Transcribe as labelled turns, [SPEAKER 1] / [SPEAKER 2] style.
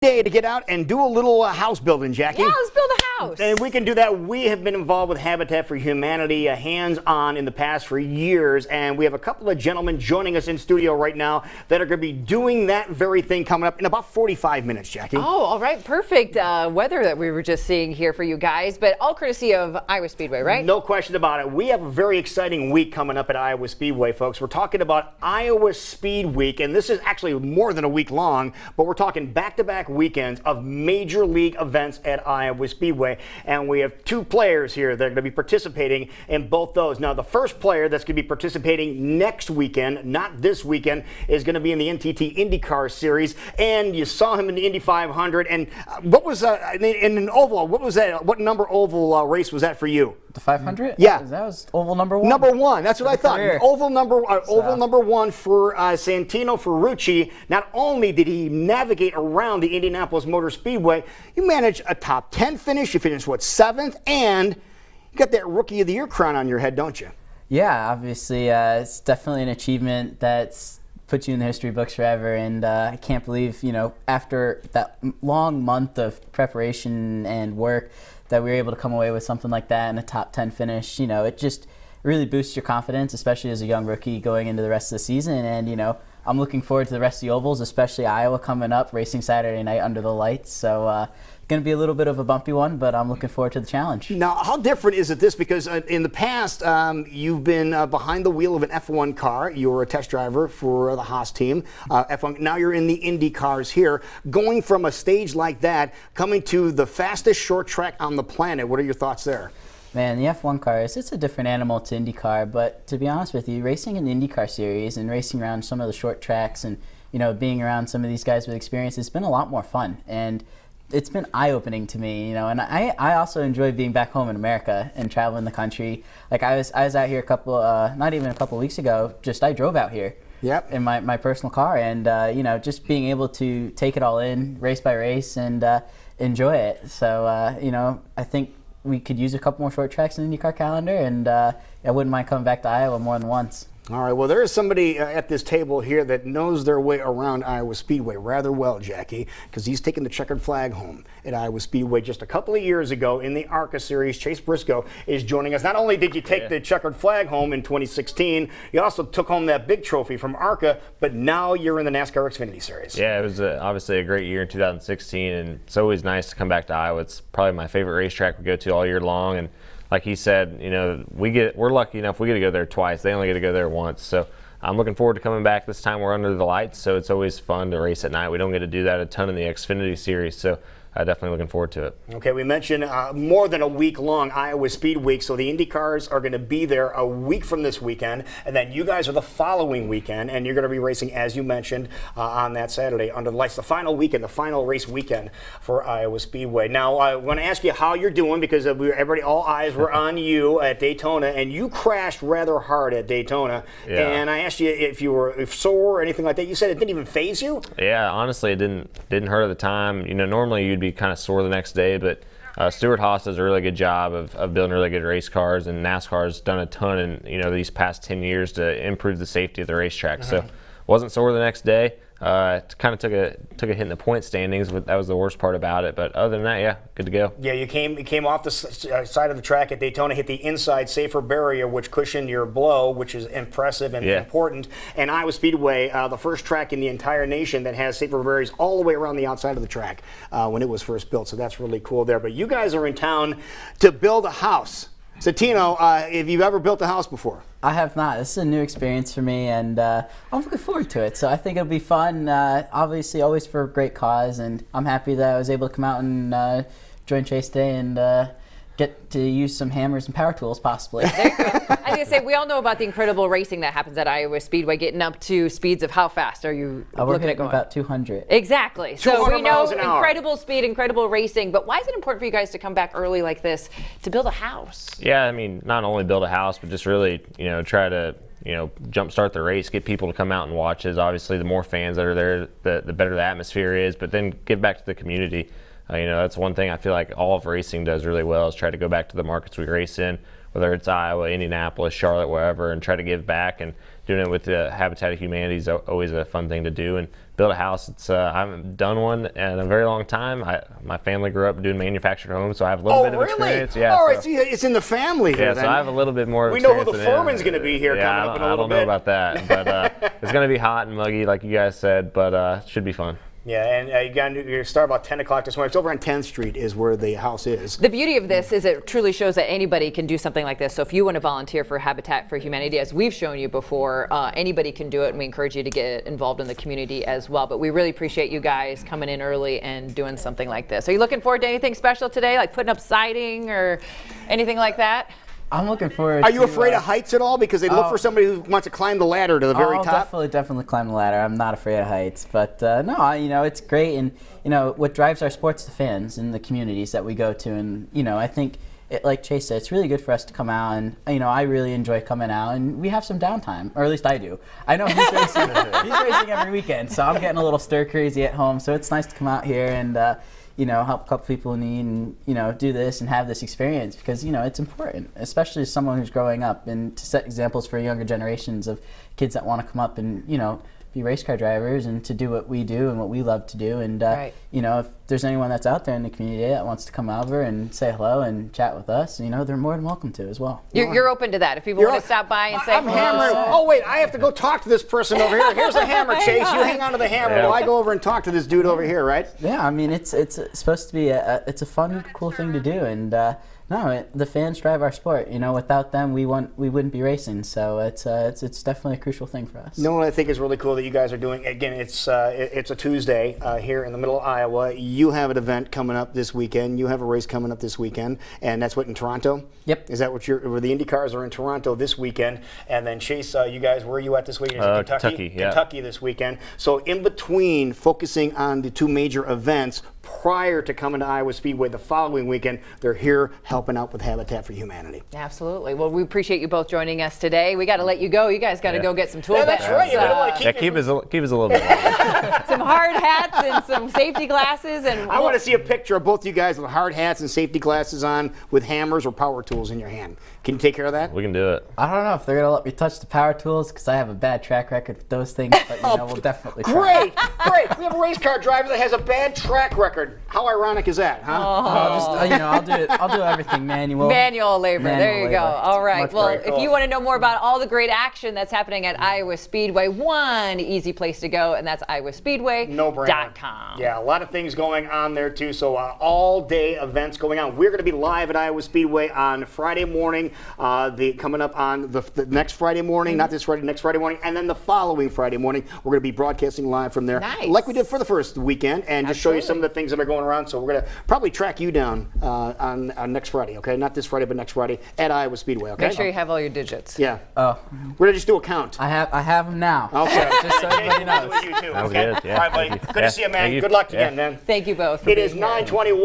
[SPEAKER 1] Day to get out and do a little house building, Jackie.
[SPEAKER 2] Yeah, let's build a house.
[SPEAKER 1] And we can do that. We have been involved with Habitat for Humanity, hands-on in the past for years, and we have a couple of gentlemen joining us in studio right now that are going to be doing that very thing coming up in about 45 minutes, Jackie.
[SPEAKER 2] Oh, all right, perfect weather that we were just seeing here for you guys, but all courtesy of Iowa Speedway, right?
[SPEAKER 1] No question about it. We have a very exciting week coming up at Iowa Speedway, folks. We're talking about Iowa Speed Week, and this is actually more than a week long, but we're talking back-to-back weekends of major league events at Iowa Speedway, and we have two players here that are going to be participating in both those. Now, the first player that's going to be participating next weekend, not this weekend, is going to be in the NTT IndyCar Series, and you saw him in the Indy 500. And what was in an oval? What was that? What number oval race was that for you?
[SPEAKER 3] The 500?
[SPEAKER 1] Yeah,
[SPEAKER 3] that was oval number one.
[SPEAKER 1] Number one. That's what I thought.
[SPEAKER 3] Career.
[SPEAKER 1] Oval number one for Santino Ferrucci. Not only did he navigate around the Indianapolis Motor Speedway, you managed a top 10 finish. You finished what, 7th, and you got that Rookie of the Year crown on your head, don't you?
[SPEAKER 3] Yeah, obviously, it's definitely an achievement that's put you in the history books forever, and I can't believe, after that long month of preparation and work, that we were able to come away with something like that in a top 10 finish. It just really boosts your confidence, especially as a young rookie going into the rest of the season. And, I'm looking forward to the rest of the ovals, especially Iowa coming up, racing Saturday night under the lights. So going to be a little bit of a bumpy one, but I'm looking forward to the challenge.
[SPEAKER 1] Now, how different is it this? Because in the past, you've been behind the wheel of an F1 car. You were a test driver for the Haas team. F1. Now you're in the Indy cars here. Going from a stage like that, coming to the fastest short track on the planet, what are your thoughts there?
[SPEAKER 3] Man, the F1 cars, it's a different animal to IndyCar, but to be honest with you, racing in the IndyCar series and racing around some of the short tracks and, being around some of these guys with experience, it's been a lot more fun. And it's been eye-opening to me, and I also enjoy being back home in America and traveling the country. Like I was out here not even a couple weeks ago, I drove out here.
[SPEAKER 1] Yep.
[SPEAKER 3] In my personal car, and just being able to take it all in, race by race, and enjoy it. So I think we could use a couple more short tracks in the IndyCar calendar, and I wouldn't mind coming back to Iowa more than once.
[SPEAKER 1] All right, well, there is somebody at this table here that knows their way around Iowa Speedway rather well, Jackie, because he's taken the checkered flag home at Iowa Speedway just a couple of years ago in the ARCA Series. Chase Briscoe is joining us. Not only did you take the checkered flag home in 2016, you also took home that big trophy from ARCA, but now you're in the NASCAR Xfinity Series.
[SPEAKER 4] Yeah, it was obviously a great year in 2016, and it's always nice to come back to Iowa. It's probably my favorite racetrack we go to all year long, and like he said, we're lucky enough we get to go there twice. They only get to go there once. So I'm looking forward to coming back. This time we're under the lights, so it's always fun to race at night. We don't get to do that a ton in the Xfinity Series, so definitely looking forward to it.
[SPEAKER 1] Okay, we mentioned more than a week-long Iowa Speed Week, so the Indy cars are going to be there a week from this weekend, and then you guys are the following weekend, and you're going to be racing, as you mentioned, on that Saturday under the lights, the final weekend, the final race weekend for Iowa Speedway. Now, I want to ask you how you're doing, because all eyes were on you at Daytona, and you crashed rather hard at Daytona. Yeah. And I asked you if you were sore or anything like that. You said it didn't even faze you?
[SPEAKER 4] Yeah, honestly, it didn't hurt at the time. Normally you'd be kind of sore the next day, but Stuart Haas does a really good job of building really good race cars, and NASCAR's done a ton in these past 10 years to improve the safety of the racetrack. So wasn't sore the next day. Kind of took a hit in the point standings, but that was the worst part about it. But other than that, yeah, good to go.
[SPEAKER 1] Yeah, you came off the side of the track at Daytona, hit the inside safer barrier, which cushioned your blow, which is impressive and important. And Iowa Speedway, the first track in the entire nation that has safer barriers all the way around the outside of the track when it was first built. So that's really cool there. But you guys are in town to build a house. Santino, have you ever built a house before?
[SPEAKER 3] I have not. This is a new experience for me, and I'm looking forward to it. So I think it'll be fun. Obviously, always for a great cause, and I'm happy that I was able to come out and join Chase today and get to use some hammers and power tools, possibly.
[SPEAKER 2] There you go. I was going to say, we all know about the incredible racing that happens at Iowa Speedway, getting up to speeds of how fast are you looking at going?
[SPEAKER 3] About 200.
[SPEAKER 2] Exactly. So we know incredible
[SPEAKER 1] hour.
[SPEAKER 2] Speed, incredible racing, but why is it important for you guys to come back early like this to build a house?
[SPEAKER 4] Yeah, I mean, not only build a house, but just really, try to, jumpstart the race, get people to come out and watch us. Obviously, the more fans that are there, the better the atmosphere is, but then give back to the community. That's one thing I feel like all of racing does really well, is try to go back to the markets we race in, whether it's Iowa, Indianapolis, Charlotte, wherever, and try to give back and doing it with the Habitat of Humanity is always a fun thing to do. And build a house, I haven't done one in a very long time. My family grew up doing manufactured homes, so I have a little bit of experience. Yeah,
[SPEAKER 1] all right, so it's in the family here.
[SPEAKER 4] Yeah,
[SPEAKER 1] then.
[SPEAKER 4] so I have a little bit more.
[SPEAKER 1] We know who the
[SPEAKER 4] experience
[SPEAKER 1] foreman's going to be here coming up in a little bit.
[SPEAKER 4] I don't know about that, but it's going to be hot and muggy, like you guys said, but it should be fun.
[SPEAKER 1] Yeah, and you start about 10 o'clock this morning. It's over on 10th Street is where the house is.
[SPEAKER 2] The beauty of this is it truly shows that anybody can do something like this. So if you want to volunteer for Habitat for Humanity, as we've shown you before, anybody can do it, and we encourage you to get involved in the community as well. But we really appreciate you guys coming in early and doing something like this. Are you looking forward to anything special today, like putting up siding or anything like that?
[SPEAKER 3] I'm looking forward.
[SPEAKER 1] Are you afraid of heights at all? Because they look for somebody who wants to climb the ladder to the very top.
[SPEAKER 3] Definitely climb the ladder. I'm not afraid of heights, but no, it's great, and what drives our sports, the fans and the communities that we go to, and I think, like Chase said, it's really good for us to come out, and I really enjoy coming out, and we have some downtime, or at least I do. I know he's racing. He's racing every weekend, so I'm getting a little stir crazy at home. So it's nice to come out here and help a couple people in need and, do this and have this experience because, it's important, especially as someone who's growing up, and to set examples for younger generations of kids that want to come up and, be race car drivers and to do what we do and what we love to do. And, if there's anyone that's out there in the community that wants to come over and say hello and chat with us, they're more than welcome to as well.
[SPEAKER 2] You're open to that. If people want to stop by and say
[SPEAKER 1] I'm hammering. Oh, wait, I have to go talk to this person over here. Here's the hammer, Chase. You hang on to the hammer while I go over and talk to this dude over here, right?
[SPEAKER 3] Yeah, I mean, it's supposed to be it's a fun, cool thing to do. And, no, the fans drive our sport. Without them, we wouldn't be racing. So it's definitely a crucial thing for us.
[SPEAKER 1] What I think is really cool that you guys are doing. Again, it's a Tuesday here in the middle of Iowa. You have an event coming up this weekend. You have a race coming up this weekend, and that's what in Toronto.
[SPEAKER 3] Yep.
[SPEAKER 1] Is that where the Indy cars are in Toronto this weekend? And then Chase, you guys, where are you at this weekend? Is it Kentucky?
[SPEAKER 4] Kentucky, yeah.
[SPEAKER 1] Kentucky this weekend. So in between focusing on the two major events prior to coming to Iowa Speedway the following weekend, they're here helping out with Habitat for Humanity.
[SPEAKER 2] Absolutely. Well, we appreciate you both joining us today. We got to let you go. You guys got to go get some tool bags.
[SPEAKER 1] That's right. We don't want to
[SPEAKER 4] keep us a little bit longer.
[SPEAKER 2] Some hard hats and some safety glasses. And
[SPEAKER 1] I want to see a picture of both you guys with hard hats and safety glasses on with hammers or power tools in your hand. Can you take care of that?
[SPEAKER 4] We can do it.
[SPEAKER 3] I don't know if they're going to let me touch the power tools because I have a bad track record with those things, but we'll definitely try.
[SPEAKER 1] Great. We have a race car driver that has a bad track record. How ironic is that, huh?
[SPEAKER 3] I'll do everything manual.
[SPEAKER 2] Manual labor. There you go.
[SPEAKER 3] Labor.
[SPEAKER 2] All right. Well,
[SPEAKER 1] cool.
[SPEAKER 2] if you want to know more about all the great action that's happening at Iowa Speedway, one easy place to go, and that's iowaspeedway.com.
[SPEAKER 1] Yeah, a lot of things going on there too. So all-day events going on. We're going to be live at Iowa Speedway on Friday morning. Coming up on the next Friday morning, not this Friday, next Friday morning, and then the following Friday morning, we're going to be broadcasting live from there, like we did for the first weekend, and just show you some of the things that are going around. So we're going to probably track you down on next Friday, okay? Not this Friday, but next Friday at Iowa Speedway, okay?
[SPEAKER 2] Make sure you have all your digits.
[SPEAKER 1] Yeah.
[SPEAKER 3] Oh.
[SPEAKER 1] We're going to just do a count.
[SPEAKER 3] I have them now.
[SPEAKER 1] Okay.
[SPEAKER 3] Just so everybody knows.
[SPEAKER 1] With you too,
[SPEAKER 4] Sounds
[SPEAKER 1] okay?
[SPEAKER 4] good, yeah.
[SPEAKER 1] All right, buddy. Good to see you, man. Good luck again, man.
[SPEAKER 2] Thank you both for
[SPEAKER 1] It
[SPEAKER 2] being
[SPEAKER 1] is
[SPEAKER 2] here.
[SPEAKER 1] 9:21.